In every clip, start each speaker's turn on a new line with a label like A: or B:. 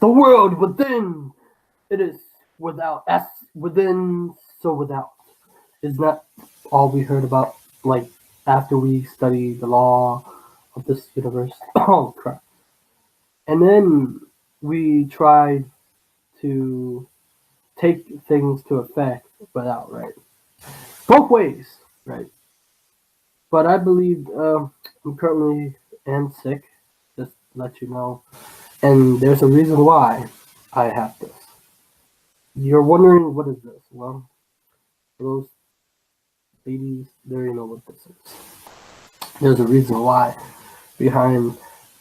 A: The world within. It is without S within, so without. Is not all we heard about, like, after we study the law of this universe. Oh crap. And then we tried to take things to effect without, right? Both ways, right? But I believe I'm currently am sick, just to let you know. And there's a reason why I have this. You're wondering, what is this? Well, for those ladies, they already know what this is. There's a reason why behind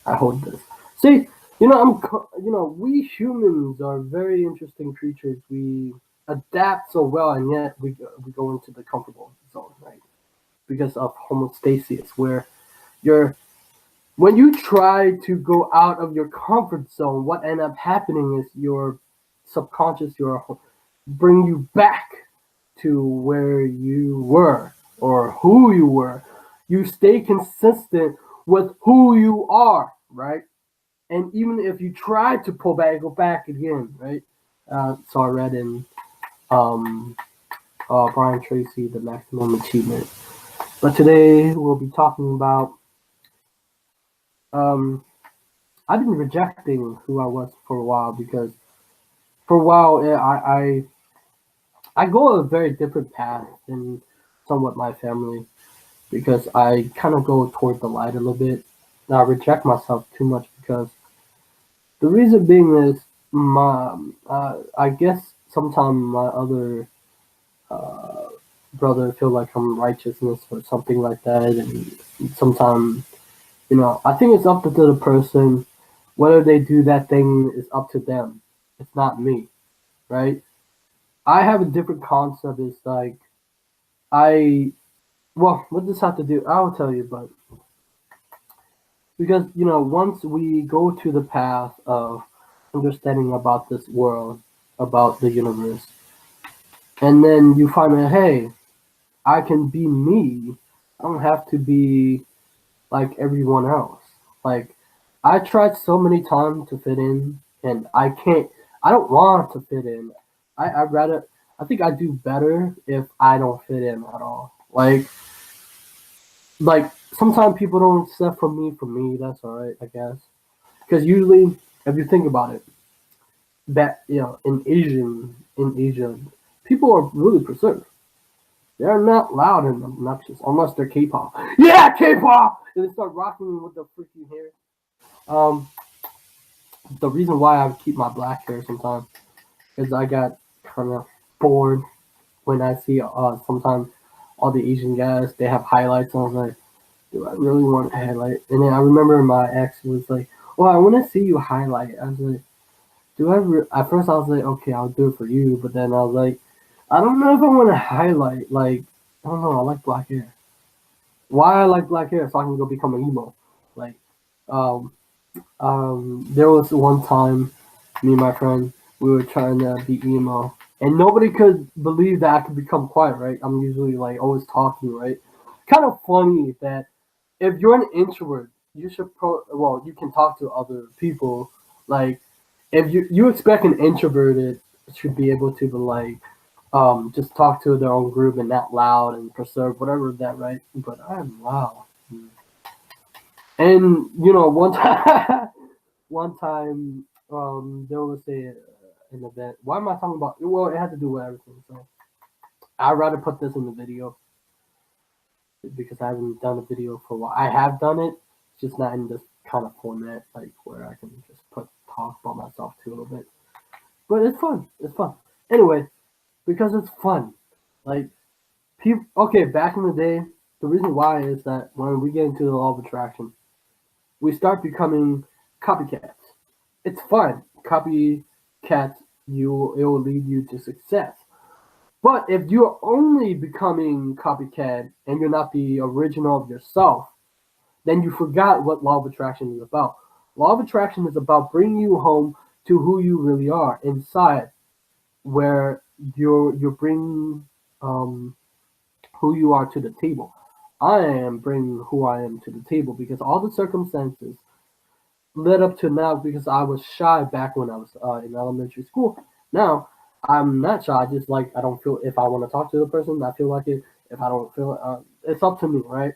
A: I hold this. See, we humans are very interesting creatures. We adapt so well, and yet we go into the comfortable zone, right? Because of homeostasis, where you're when you try to go out of your comfort zone, what end up happening is your subconscious, your bring you back to where you were or who you were. You stay consistent with who you are, right? And even if you try to pull back, go back again, right? So I read in um, Brian Tracy, The Maximum Achievement. But today we'll be talking about um, I've been rejecting who I was for a while because for a while I go a very different path than somewhat my family because I kind of go toward the light a little bit. And I reject myself too much because the reason being is my I guess sometimes my other uh, brother feel like I'm righteousness or something like that, and sometimes I think it's up to the person whether they do that thing is up to them. It's not me, right? I have a different concept. It's like I well, what does this have to do? I'll tell you, but because once we go to the path of understanding about this world, about the universe, and then you find out, hey, I can be me. I don't have to be like everyone else. Like I tried so many times to fit in, and I can't. I don't want to fit in. I rather. I think I do better if I don't fit in at all. Like sometimes people don't accept from me. For me, that's all right, I guess. Because usually, if you think about it, that in Asia, people are really preserved. They're not loud and obnoxious unless they're K-pop. Yeah, K-pop, and they start rocking with the freaking hair. Um, the reason why I keep my black hair sometimes is I got kind of bored when I see sometimes all the Asian guys they have highlights. And I was like, do I really want a highlight? And then I remember my ex was like, well, I want to see you highlight. I was like, at first I was like, okay, I'll do it for you, but then I was like, I don't know if I want to highlight. Like, I don't know. I like black hair. Why I like black hair? So I can go become an emo. Like, um, there was one time, me and my friend, we were trying to be emo, and nobody could believe that I could become quiet. Right? I'm usually like always talking. Right? Kind of funny that if you're an introvert, you should you can talk to other people. Like, if you expect an introverted should be able to like just talk to their own group and not loud and preserve whatever that, right? But I'm loud. And one time, one time, there was an event. Why am I talking about? Well, it had to do with everything. So I'd rather put this in the video because I haven't done a video for a while. I have done it, just not in this kind of format, like where I can just talk about myself too a little bit. But it's fun. It's fun. Anyway, because it's fun. Like people. Okay, back in the day, the reason why is that when we get into the law of attraction, we start becoming copycats. It's fun. Copycats, it will lead you to success. But if you're only becoming copycat and you're not the original of yourself, then you forgot what law of attraction is about. Law of attraction is about bringing you home to who you really are inside, where you're bringing who you are to the table. I am bringing who I am to the table because all the circumstances led up to now because I was shy back when I was in elementary school. Now I'm not shy. I just like I don't feel if I want to talk to the person, I feel like it. If I don't feel it, it's up to me, right?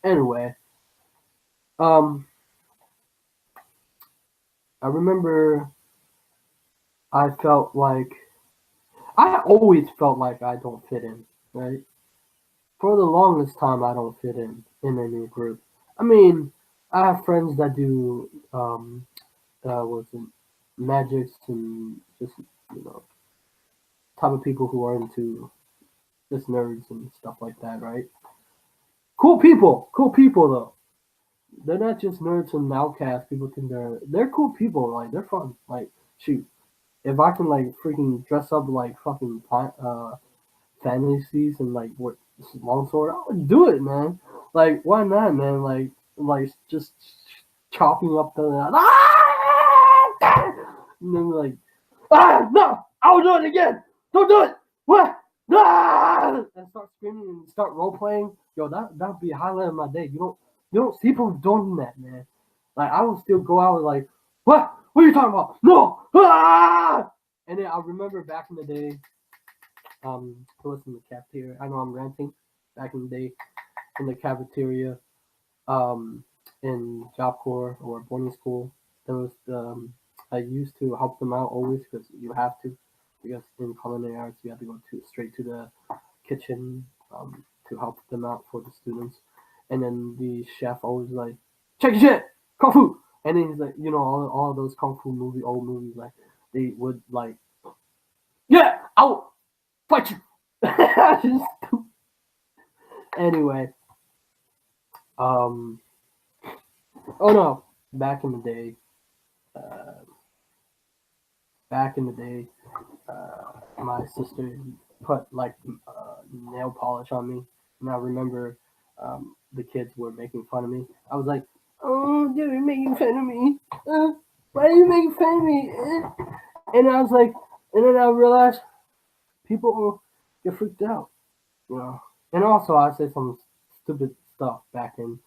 A: Anyway, um, I remember I felt like I always felt like I don't fit in, right? For the longest time, I don't fit in any group. I mean, I have friends that do was it magics and just type of people who are into just nerds and stuff like that, right? Cool people though. They're not just nerds and outcasts. People think they're cool people. Like they're fun. Like shoot, if I can like freaking dress up like fucking fantasies and like what longsword, I would do it, man. Like why not, man? Like just chopping up the and then like no, I will do it again. Don't do it. What? And start screaming and start role playing. Yo, that'd be a highlight of my day. You don't see people doing that, man. Like I will still go out and like, what? What are you talking about? No! And then I remember back in the day, it was in the cafeteria. I know I'm ranting. Back in the day, in the cafeteria, um, in Job Corps or boarding school, there was I used to help them out always because you have to, because in culinary arts you have to go straight to the kitchen to help them out for the students, and then the chef always like, check your shit, kung fu, and then he's like, all those kung fu old movies, like they would like, yeah, I'll fight you. Anyway, um, oh no, back in the day, uh, back in the day, my sister put like nail polish on me, and I remember the kids were making fun of me. I was like, "Oh, they're making fun of me. Why are you making fun of me?" And I was like, and then I realized people get freaked out, you know. And also, I said some stupid stuff back in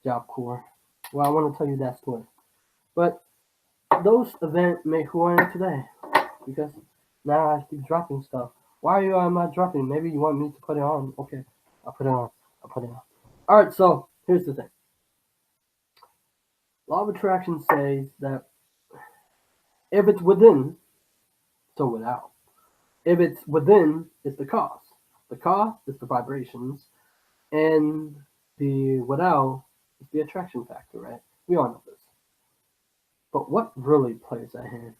A: Job Corps. Well, I want to tell you that story, but those events make who I am today because now I keep dropping stuff. Why are you not dropping? Maybe you want me to put it on. Okay, I'll put it on. I'll put it on. All right. So here's the thing. Law of attraction says that if it's within, so without. If it's within, it's the cause. The cause is the vibrations, and the without is the attraction factor, right? We all know this. But what really plays that hand?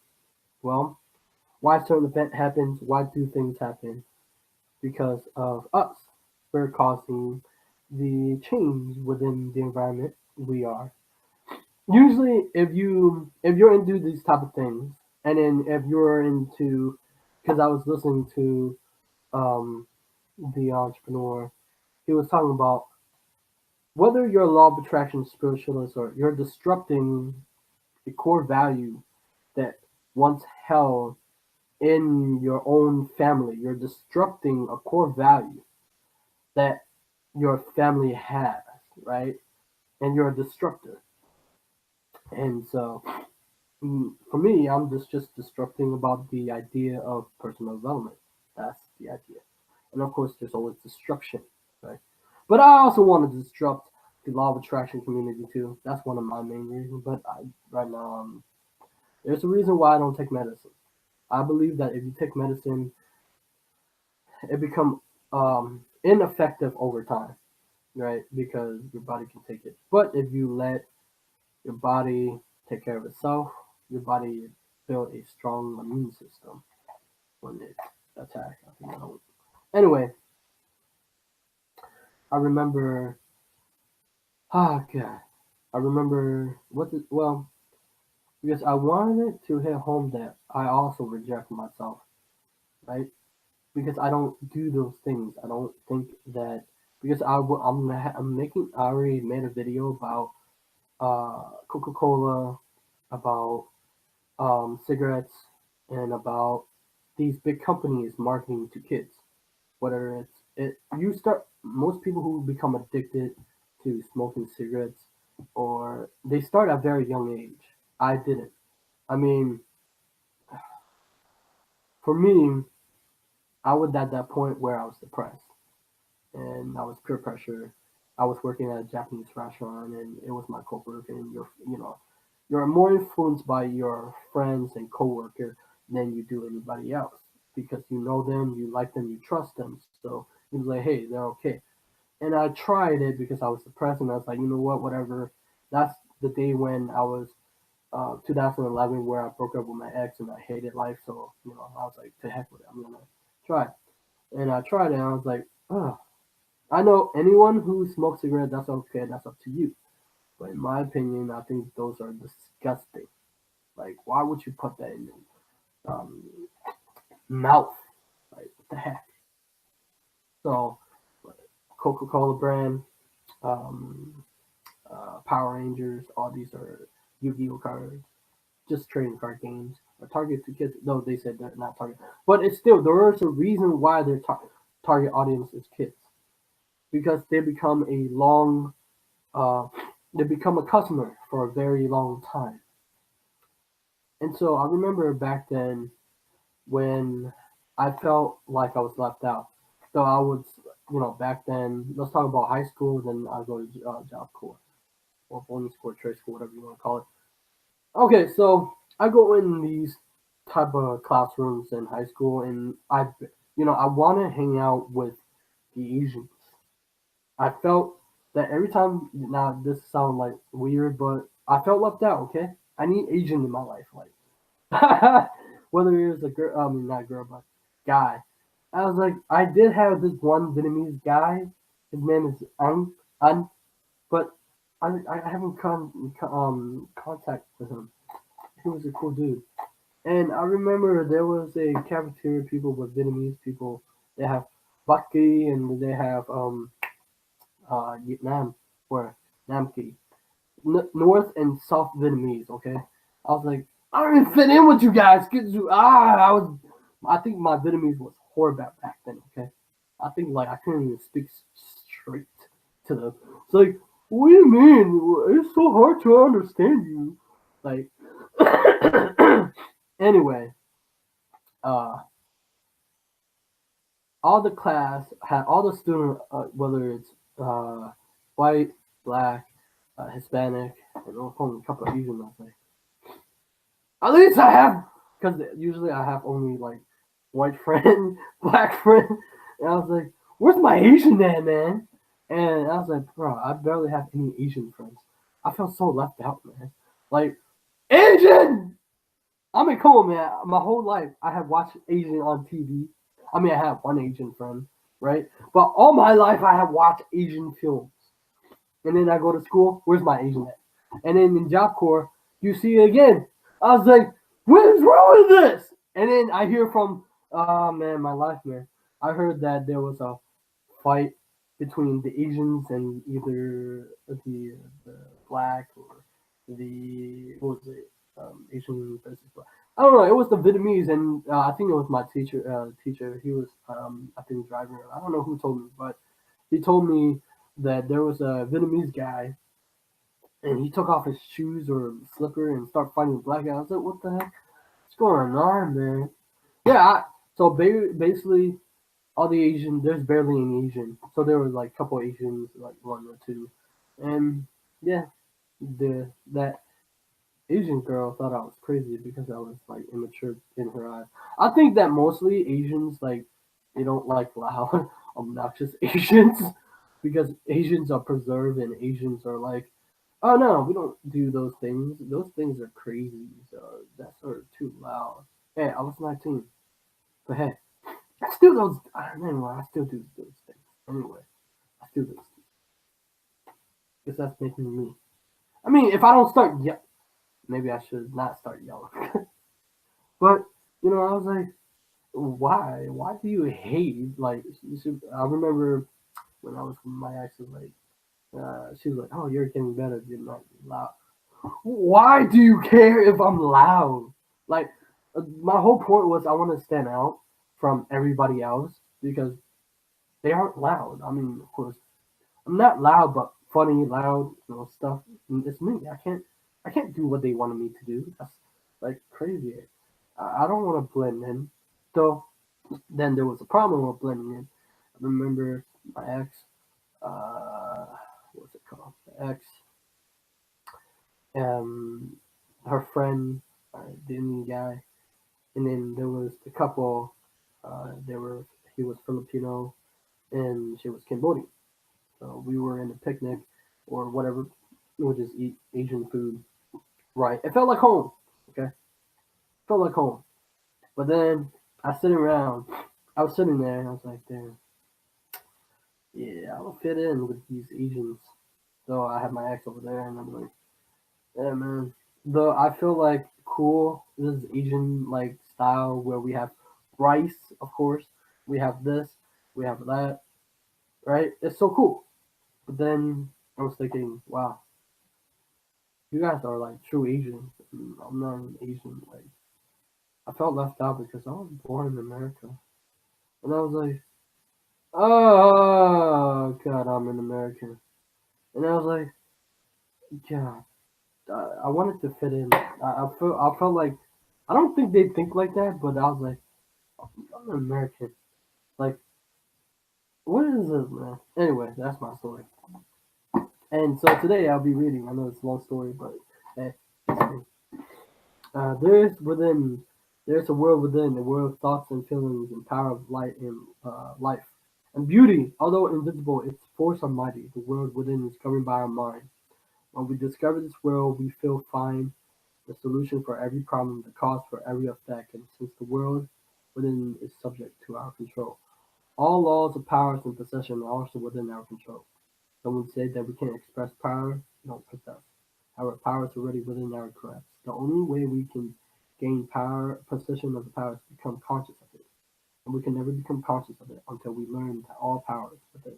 A: Well, why certain event happens? Why do things happen? Because of us. We're causing the change within the environment we are. Usually, if you're into these type of things, and then if you're into, because I was listening to um, the entrepreneur, he was talking about whether you're a law of attraction spiritualist or you're disrupting the core value that once held in your own family. You're disrupting a core value that your family has, right? And you're a disruptor. And so, for me, I'm just disrupting about the idea of personal development. That's the idea. And of course, there's always destruction, right? But I also want to disrupt the law of attraction community too. That's one of my main reasons. But right now, there's a reason why I don't take medicine. I believe that if you take medicine, it become ineffective over time, right? Because your body can take it. But if you let your body take care of itself, your body build a strong immune system when it attacks. I think I don't. Anyway, I remember. Oh god, I remember well, because I wanted to hit home that I also reject myself, right? Because I don't do those things. I don't think that because I'm making. I already made a video about Coca-Cola, about cigarettes, and about these big companies marketing to kids. Whether you start most people who become addicted to smoking cigarettes, or they start at a very young age. I didn't. I mean, for me, I was at that point where I was depressed and I was peer pressure. I was working at a Japanese restaurant and it was my coworker and you're more influenced by your friends and coworker than you do anybody else because you know them, you like them, you trust them. So he was like, hey, they're okay. And I tried it because I was depressed and I was like, you know what, whatever. That's the day when I was 2011 where I broke up with my ex and I hated life. So, I was like, to heck with it. I'm going to try it. And I tried it and I was like, oh, I know anyone who smokes cigarettes, that's okay. That's up to you. But in my opinion, I think those are disgusting. Like, why would you put that in your mouth? Like, what the heck? So, Coca-Cola brand, um, Power Rangers, all these are Yu-Gi-Oh cards, just trading card games. Are targeted to kids? No, they said they're not targeted, but it's still there is a reason why their target audience is kids because uh, they become a customer for a very long time. And so I remember back then when I felt like I was left out. So I was, back then, let's talk about high school, then I go to job corps or bonus corps, trade school, whatever you want to call it. Okay, so I go in these type of classrooms in high school, and I want to hang out with the Asians. I felt that every time. Now this sounds like weird, but I felt left out. Okay, I need Asian in my life, like whether it was a girl, I mean not girl, but guy. I was like, I did have this one Vietnamese guy. His name is An, but I haven't contact with him. He was a cool dude. And I remember there was a cafeteria people with Vietnamese people. They have Baki and they have Vietnam or Nam Ki. North and South Vietnamese, okay? I was like, I don't even fit in with you guys. I think my Vietnamese was horrible back then, okay? I think like I couldn't even speak straight to them. It's like, what do you mean? It's so hard to understand you. Like, anyway, uh, all the class had all the student, whether it's white, black, Hispanic, and only a couple of Asian. I was like, at least I have, because usually I have only like white friend, black friend, and I was like, where's my Asian man? And I was like, bro, I barely have any Asian friends. I felt so left out, man. Like Asian. I mean, come on, man. My whole life I have watched Asian on TV. I mean, I have one Asian friend, right? But all my life I have watched Asian films. And then I go to school. Where's my Asian at? And then in Job Corps, you see it again. I was like, what is wrong with this? And then I hear from, oh man, my life, man. I heard that there was a fight between the Asians and either the black or the what was it Asian versus black. I don't know. It was the Vietnamese, and I think it was my teacher. Teacher, he was I think driving. I don't know who told me, but he told me that there was a Vietnamese guy, and he took off his shoes or slipper and started fighting the black guy. I was like, what the heck? What's going on, man? Yeah. So basically, all the Asian, there's barely any Asian. So there was like a couple Asians, like one or two, and yeah, the that Asian girl thought I was crazy because I was like immature in her eyes. I think that mostly Asians like they don't like loud, obnoxious Asians because Asians are preserved and Asians are like, oh no, we don't do those things. Those things are crazy. So that's sort of too loud. Hey, I was 19, but hey, I still those. I don't know. I still do those things anyway. I still do those things because that's making me. I mean, if I don't start, maybe I should not start yelling. But I was like, why? Why do you hate? Like, I remember when I was with my ex, was like, she was like, "Oh, you're getting better. You're not loud." Why do you care if I'm loud? Like, my whole point was I want to stand out from everybody else because they aren't loud. I mean, of course, I'm not loud, but funny, loud, stuff. It's me. I can't do what they wanted me to do. That's like crazy. I don't want to blend in. So then there was a problem with blending in. I remember my ex, what's it called? My ex, um, her friend, the Indian guy, and then there was the couple. He was Filipino and she was Cambodian. So we were in a picnic or whatever. We would just eat Asian food. Right. It felt like home. Okay. Felt like home. But then I was sitting there and I was like, damn, yeah, I'll fit in with these Asians. So I had my ex over there and I'm like, yeah, man. Though I feel like cool, this is Asian like style where we have rice, of course. We have this, we have that, right? It's so cool. But then I was thinking, wow, you guys are like true Asians. And I'm not an Asian. Like I felt left out because I was born in America, and I was like, oh God, I'm an American, and I was like, God, I wanted to fit in. I felt like I don't think they think like that, but I was like, I'm an American. Like, what is this, man? Anyway, that's my story. And so today I'll be reading. I know it's a long story, but hey, it's me. There's within, there's a world within, a world of thoughts and feelings and power of light and life. And beauty, although invisible, its force almighty. The world within is governed by our mind. When we discover this world, we feel find the solution for every problem, the cause for every effect, and since the world within is subject to our control. All laws of powers and possession are also within our control. Some would say that we can express power, not possess. Our power is already within our grasp. The only way we can gain power, possession of the power is to become conscious of it. And we can never become conscious of it until we learn that all power is within.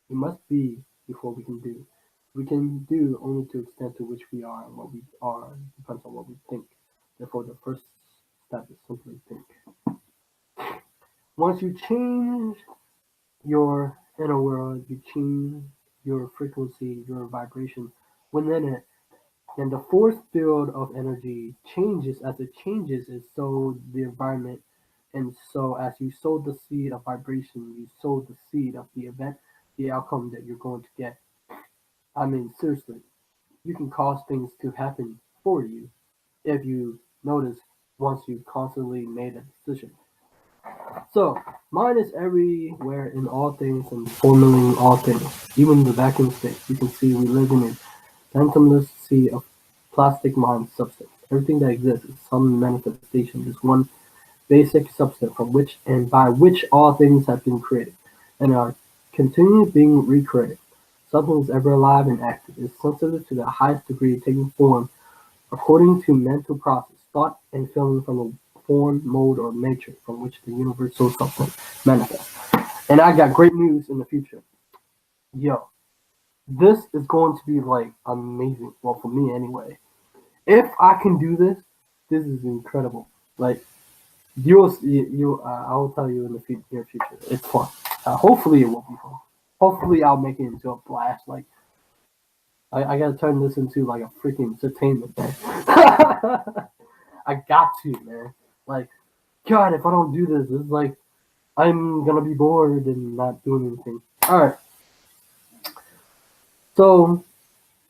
A: We must be before we can do. We can do only to the extent to which we are, and what we are depends on what we think. Therefore, the first step is simply think. Once you change your inner world, you change your frequency, your vibration within it, and the force field of energy changes. As it changes, is so the environment, and so as you sow the seed of vibration, you sow the seed of the event, the outcome that you're going to get. I mean, seriously, you can cause things to happen for you if you notice once you constantly made a decision. So, mind is everywhere in all things and forming all things, even the vacuum state. You can see we live in a phantomless sea of plastic mind substance. Everything that exists is some manifestation, is one basic substance from which and by which all things have been created and are continually being recreated. Something is ever alive and active, is sensitive to the highest degree, taking form according to mental process, thought and feeling from a form, mode, or matrix from which the universal substance manifests. And I got great news in the future. Yo, this is going to be like amazing. Well, for me anyway. If I can do this, this is incredible. Like you'll see, I will tell you in the near future. It's fun. Hopefully it will be fun. Hopefully I'll make it into a blast. Like I gotta turn this into like a freaking entertainment, man. I got to, man. Like God, if I don't do this, it's like I'm gonna be bored and not doing anything. All right, so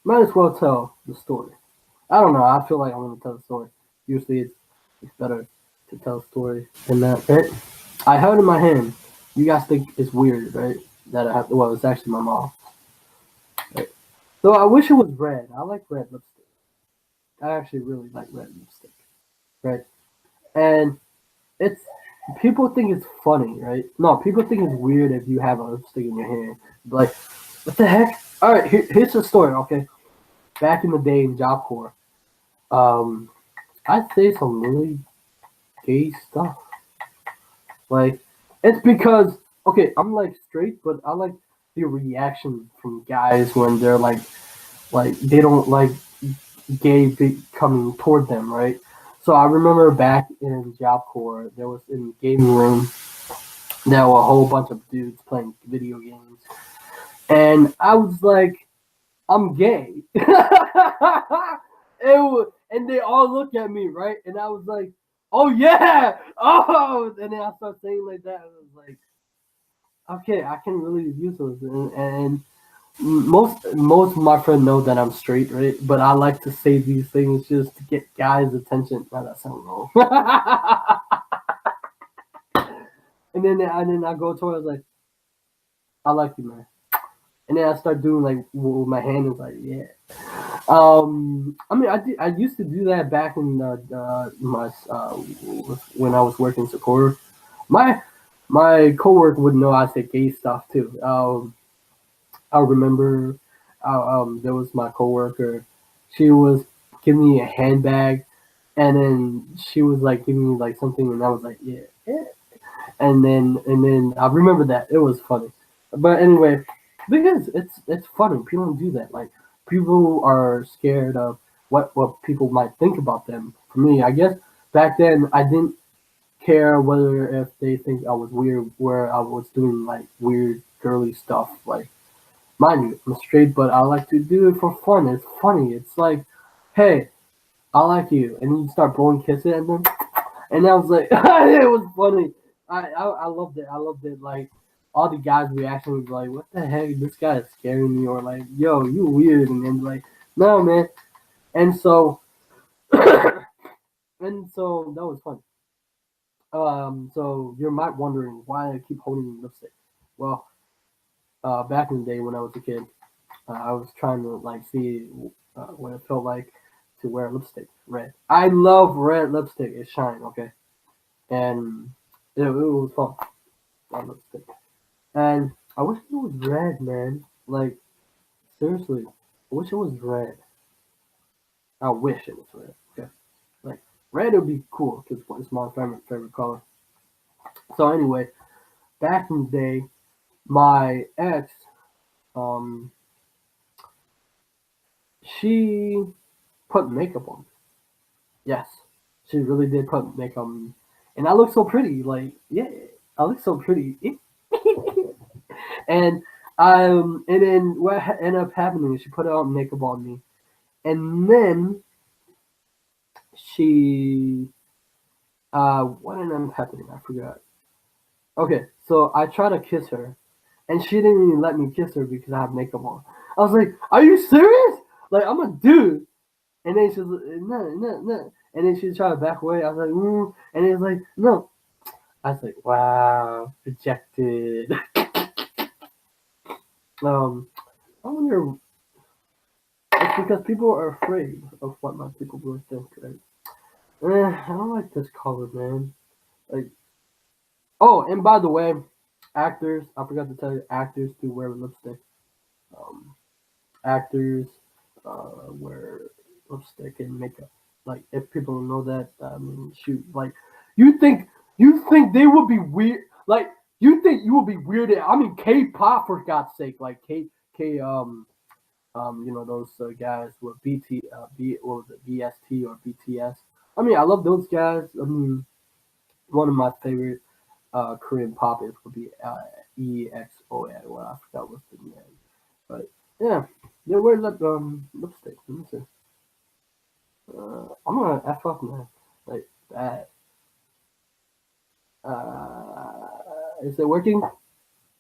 A: might as well tell the story. I don't know. I feel like I want to tell a story. Usually, it's better to tell a story than that. Right? I held it in my hand. You guys think it's weird, right? That I have. Well, it's actually my mom. Right? So I wish it was red. I like red lipstick. I actually really like red lipstick. Right? And it's people think it's funny, right? No, people think it's weird if you have a lipstick in your hand. Like, what the heck? All right, here's the story. Okay, back in the day in Job Corps, um, I'd say some really gay stuff. Like, it's because okay, I'm like straight, but I like the reaction from guys when they're like they don't like gay coming toward them, right? So I remember back in Job Corps, there was in the gaming room there were a whole bunch of dudes playing video games, and I was like, I'm gay. And they all look at me, right? And I was like, oh yeah, oh, and then I started saying like that. And I was like, okay, I can really use those, and most of my friends know that I'm straight, right? But I like to say these things just to get guys' attention. Now that sounds wrong. And then I go to her, I was like, I like you, man. And then I start doing like with my hand is like, yeah. I mean, I used to do that back in my when I was working support. My my coworker would know I said gay stuff too. I remember there was my coworker. She was giving me a handbag, and then she was like giving me like something, and I was like, yeah, yeah. And then I remember that it was funny. But anyway, because it's funny. People don't do that. Like people are scared of what people might think about them. For me, I guess back then I didn't care whether if they think I was weird, where I was doing like weird girly stuff. Like mind you, I'm straight, but I like to do it for fun. It's funny. It's like, hey, I like you, and you start blowing kisses, and I was like, it was funny. I loved it. I loved it. Like all the guys' reaction was like, "What the heck? This guy is scaring me," or like, "Yo, you weird," and then like, "No, man." And so, and so that was fun. So you might wondering why I keep holding lipstick. Well, back in the day when I was a kid, I was trying to like see what it felt like to wear lipstick red. I love red lipstick. It shine, okay, and it was fun. Red lipstick. And I wish it was red, man. Like seriously, I wish it was red. I wish it was red. Okay, like red would be cool because it's my favorite color. So anyway, back in the day, my ex, um, she put makeup on. Yes, she really did put makeup on me, and I look so pretty. Like yeah, I look so pretty. And and then what ended up happening is she put out makeup on me, and then she what ended up happening? I forgot. Okay, so I tried to kiss her, and she didn't even let me kiss her because I have makeup on. I was like, "Are you serious? Like I'm a dude." And then she's like, "No, no, no." And then she tried to back away. I was like, and it's like, "No." I was like, "Wow, rejected." I wonder. It's because people are afraid of what my people will think. Right? I don't like this color, man. Like, oh, and by the way, actors. I forgot to tell you, actors do wear lipstick. Um, actors wear lipstick and makeup. Like, if people don't know that, I mean, shoot, like, you think you think they would be weird? Like, you think you would be weirded? I mean, K-pop for God's sake, like K you know those guys with what was it, BST or BTS. I mean, I love those guys. I mean, one of my favorite Korean poppers would be EXO. Well, I forgot what's the name, but yeah, they wear lipstick. Let me see. I'm gonna f up, man. Like that. Is it working?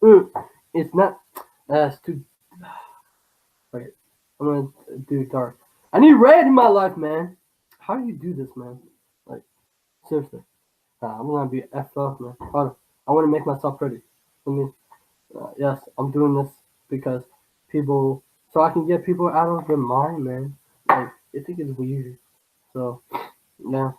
A: Mm, it's not. That's too. Wait, I'm gonna do dark. I need red in my life, man. How do you do this, man? Like seriously. I'm gonna be f up, man. Hold on. I want to make myself pretty. Let me. Yes, I'm doing this because people, so I can get people out of their mind, man. Like they think it's weird. So yeah,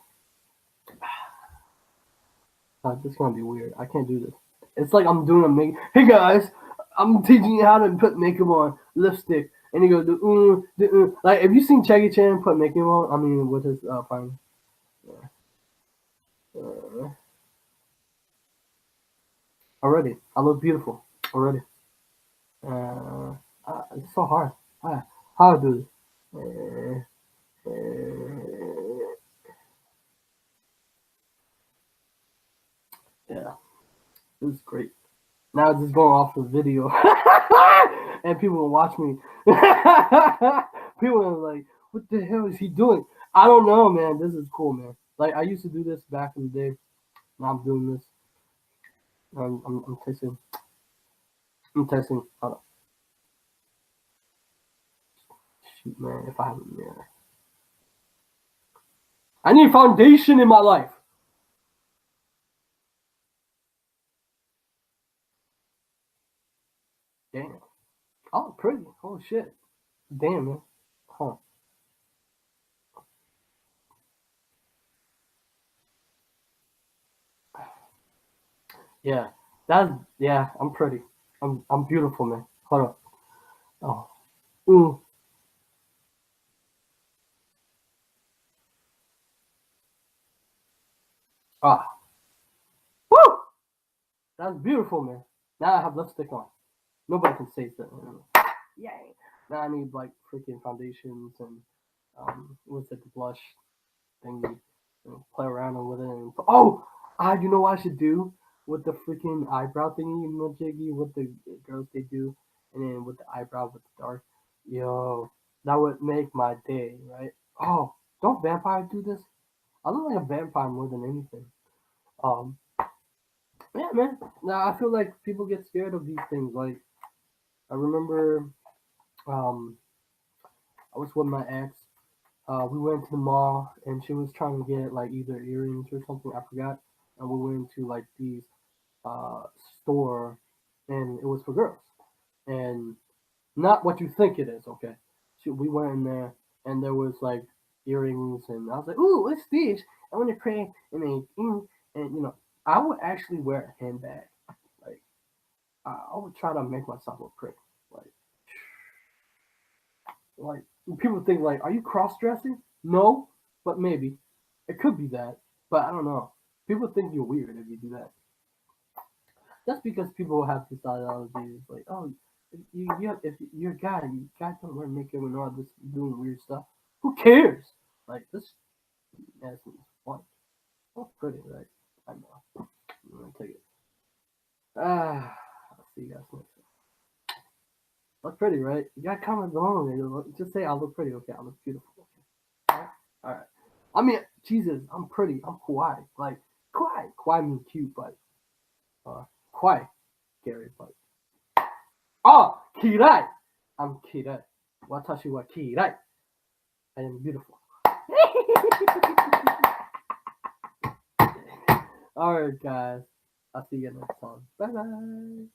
A: this is gonna be weird. I can't do this. It's like I'm doing a make. Hey guys, I'm teaching you how to put makeup on lipstick, and you go like if you seen Jackie Chan put makeup on, I mean with his partner. Uh, already, I look beautiful already. Uh, it's so hard. How do this? Yeah, this is great. Now it's just going off the video, and people will watch me. People are like, what the hell is he doing? I don't know, man. This is cool, man. Like I used to do this back in the day. Now I'm doing this. I'm testing. I'm testing. Hold on. Shoot, man. If I have a mirror, I need foundation in my life. Damn. Oh, pretty. Oh shit. Damn, man. Huh. Yeah. That's yeah. I'm pretty. I'm beautiful, man. Hold on. Oh. Mm. Ah. Woo! That's beautiful, man. Now I have lipstick on. Nobody can say that. Yay. Now I need like freaking foundations and what's it, the blush thingy. Play around with it. And, oh, you know what I should do with the freaking eyebrow thingy, jiggy, what the girls they do, and then with the eyebrow with the dark. Yo, that would make my day, right? Oh, don't vampires do this? I look like a vampire more than anything. Um, yeah, man. Now I feel like people get scared of these things. Like I remember, um, I was with my ex. We went to the mall and she was trying to get like either earrings or something. I forgot. And we went to like these uh, store, and it was for girls, and not what you think it is. Okay, so we went in there, and there was like earrings, and I was like, "Ooh, what's this? I want to pray." And then, and I would actually wear a handbag. Like I would try to make myself look pretty. Like like people think like, "Are you cross dressing?" No, but maybe it could be that, but I don't know. People think you're weird if you do that. That's because people have this ideology. It's like, oh, if you're a guy, you guys don't wear makeup and all this doing weird stuff. Who cares? Like this, that's fun. That's pretty, right? I know. I'm gonna take it. I'll see you guys next time. Look pretty, right? You got comments on it. Just say I look pretty. Okay, I look beautiful. Okay. All right. All right. I mean, Jesus, I'm pretty. I'm kawaii. Like kawaii. Kawaii means cute, but kawaii, scary, but oh, kirai. I'm kirai. Watashi wa kirai. I am beautiful. All right, guys. I'll see you next time. Bye bye.